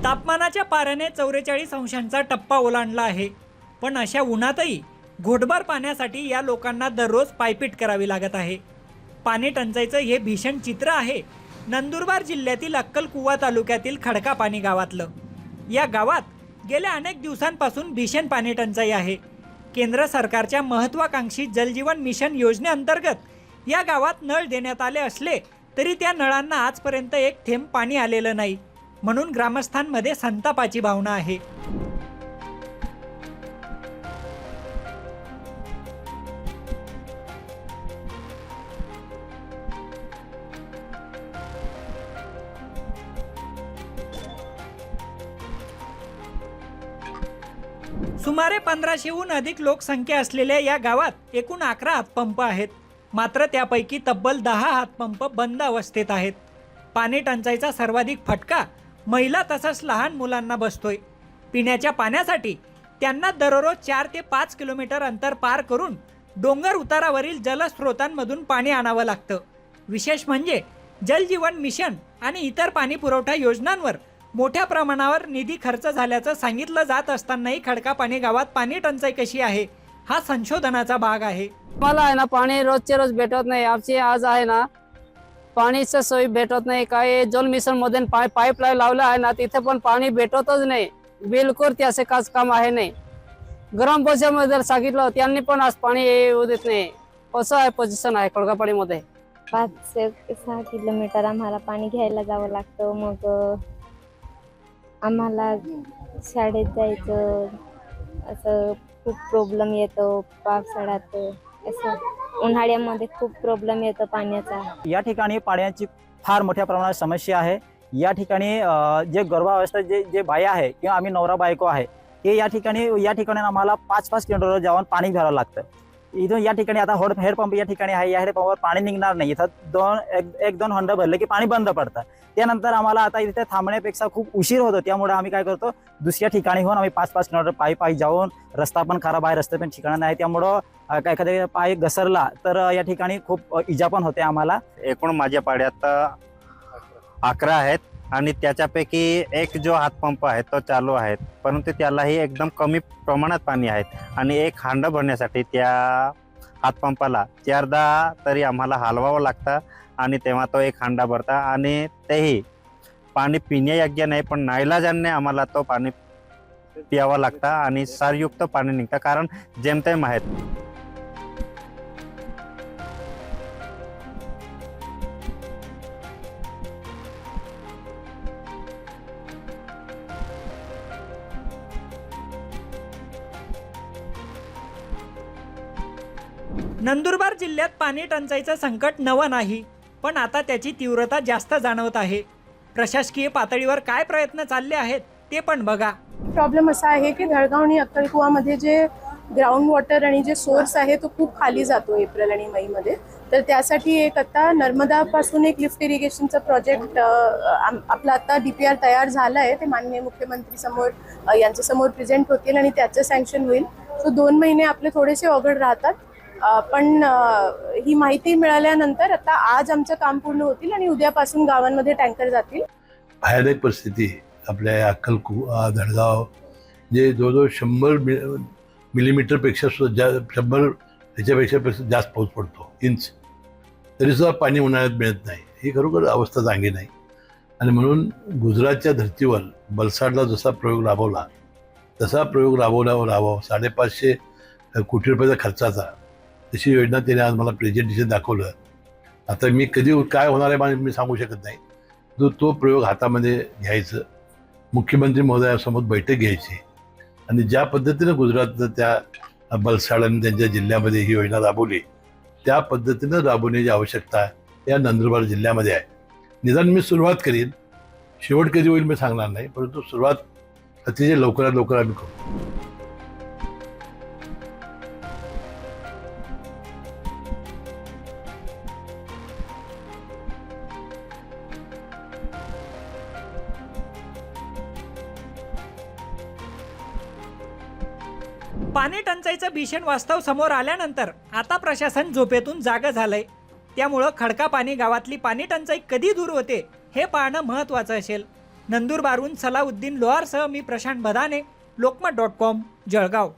तापमानाच्या पाऱ्याने 44 अंशांचा टप्पा ओलांडला आहे। पण अशा उन्हातही घोटभर पाण्यासाठी या लोकांना दररोज पायपीट करावी लागत आहे। पाणी टंचाईचं हे भीषण चित्र आहे नंदुरबार जिल्ह्यातील अक्कलकुवा तालुक्यातील खडकापाणी गावातलं। या गावात गेल्या अनेक दिवसांपासून भीषण पाणी टंचाई आहे। केंद्र सरकारच्या महत्त्वाकांक्षी जलजीवन मिशन योजनेअंतर्गत या गावात नळ देण्यात आले असले तरी त्या नळांना आजपर्यंत एक थेंब पाणी आलेलं नाही, म्हणून ग्रामस्थांमध्ये संतापाची भावना आहे। सुमारे 1500हून अधिक लोकसंख्या असलेल्या या गावात एकूण 11 हातपंप आहेत, मात्र त्यापैकी तब्बल 10 हातपंप बंद अवस्थेत आहेत। पाणी टंचाईचा सर्वाधिक फटका महिला तसंच लहान मुलांना बसतोय। पिण्याच्या पाण्यासाठी त्यांना दररोज 4 ते 5 किलोमीटर अंतर पार करून डोंगर उतारावरील जलस्रोतांमधून पाणी आणावं लागतं। विशेष म्हणजे जलजीवन मिशन आणि इतर पाणी पुरवठा योजनांवर मोठ्या प्रमाणावर निधी खर्च झाल्याचं सांगितलं जात असतानाही खडकापाणी गावात पाणी टंचाई कशी आहे हा संशोधनाचा भाग आहे। मला आहे ना पाणी रोजचे रोज भेटत नाही। आमची आज आहे ना पाणीचं सोय भेटत नाही। काय जल मिशन मधून पाईपलाईन लावलं आहे ना, तिथे पण पाणी भेटतच नाही, बिलकुल त्याचे काम आहे नाही। ग्रामपंचायतमध्ये सांगितलं त्यांनी पण आज पाणी येऊ देत नाही। असं आहे पोझिशन आहे खडकापाणीमध्ये। 5 ते 6 किलोमीटर आम्हाला पाणी घ्यायला जावं लागतं। मग आम्हाला शाळेत जायचं असं खूप प्रॉब्लेम येतो। पावसाळ्यात असं उन्हाळ्यामध्ये खूप प्रॉब्लेम येतो पाण्याचा। या ठिकाणी पाण्याची फार मोठ्या प्रमाणात समस्या आहे। या ठिकाणी जे गर्भावस्था जे बाया आहे किंवा आम्ही नवरा बायको आहे हे या ठिकाणी आम्हाला 5-5 किलोमीटर जाऊन पाणी घ्यावं लागतं। इथून या ठिकाणी आता हेडपंप या ठिकाणी आहे, या हेडपंपावर पाणी निघणार नाही। इथं एक दोन हंड भरले की पाणी बंद पडतं। त्यानंतर आम्हाला आता इथे थांबण्यापेक्षा खूप उशीर होतो, त्यामुळे आम्ही काय करतो दुसऱ्या ठिकाणी होऊन आम्ही 5-5 किलोमीटर पायी जाऊन, रस्ता पण खराब आहे, रस्ते पण ठिकाण नाही, त्यामुळं एखाद्या पाय घसरला तर या ठिकाणी खूप इजा पण होते आम्हाला। एकूण माझ्या पाड्यात 11 आहेत आणि त्याच्यापैकी एक जो हातपंप आहे तो चालू आहे, परंतु त्यालाही एकदम कमी प्रमाणात पाणी आहे आणि एक हांड भरण्यासाठी त्या हातपंपाला 4दा तरी आम्हाला हलवावं लागतं आणि तेव्हा तो एक हांडा भरता आणि तेही पाणी पिण्यायोग्य नाही, पण नाईलाजाने आम्हाला तो पाणी प्यावं लागतं आणि क्षारयुक्त पाणी निघतं, कारण जेमतेम आहेत। नंदुरबार जिल्ह्यात पाणी टंचाईचं संकट नवं नाही, पण आता त्याची तीव्रता जास्त जाणवत आहे। प्रशासकीय पातळीवर काय प्रयत्न चालले आहेत ते पण बघा। प्रॉब्लेम असा आहे की धळगाव आणि अक्कलकुवामध्ये जे ग्राउंड वॉटर आणि जे सोर्स आहे तो खूप खाली जातो एप्रिल आणि मे मध्ये। तर त्यासाठी एक आता नर्मदापासून एक लिफ्ट इरिगेशनचा प्रोजेक्ट आपला आता DPR तयार झाला आहे। ते माननीय मुख्यमंत्री समोर यांच्या समोर प्रेझेंट होतील आणि त्याचं सँक्शन होईल। सो 2 महिने आपले थोडेसे अवघड राहतात, पण ही माहिती मिळाल्यानंतर आता आज आमचं काम पूर्ण होतील आणि उद्यापासून गावांमध्ये टँकर जातील। भयानक परिस्थिती आपल्या अक्कलकुवा धडगाव जे जवळजवळ 100 मिलीमीटरपेक्षा सुद्धा 100 ह्याच्यापेक्षा जास्त पाऊस पडतो इंच, तरीसुद्धा पाणी उन्हाळ्यात मिळत नाही। ही खरोखर अवस्था चांगली नाही आणि म्हणून गुजरातच्या धर्तीवर बलसाडला जसा प्रयोग राबवला तसा प्रयोग राबवा 550 कोटी रुपयाचा खर्चाचा, तशी योजना त्याने आज मला प्रेझेंटेशन दाखवलं। आता मी कधी काय होणार आहे मी सांगू शकत नाही। तो प्रयोग हातामध्ये घ्यायचं, मुख्यमंत्री महोदयासमोर बैठक घ्यायची आणि ज्या पद्धतीनं गुजरातनं त्या बलसाड आणि त्यांच्या जिल्ह्यामध्ये ही योजना राबवली त्या पद्धतीनं राबवण्याची आवश्यकता या नंदुरबार जिल्ह्यामध्ये आहे। निदान मी सुरुवात करीन, शेवट कधी होईल मी सांगणार नाही, परंतु सुरुवात अतिशय लवकरात लवकर आम्ही करू। पाणी टंचाईचं भीषण वास्तव समोर आल्यानंतर आता प्रशासन झोपेतून जागं झालंय। त्यामुळं खडकापाणी गावातली पाणी टंचाई कधी दूर होते हे पाहणं महत्त्वाचं असेल। नंदुरबारून सलाउद्दीन लोहारसह मी प्रशांत बदाने, लोकमत.com, जळगाव.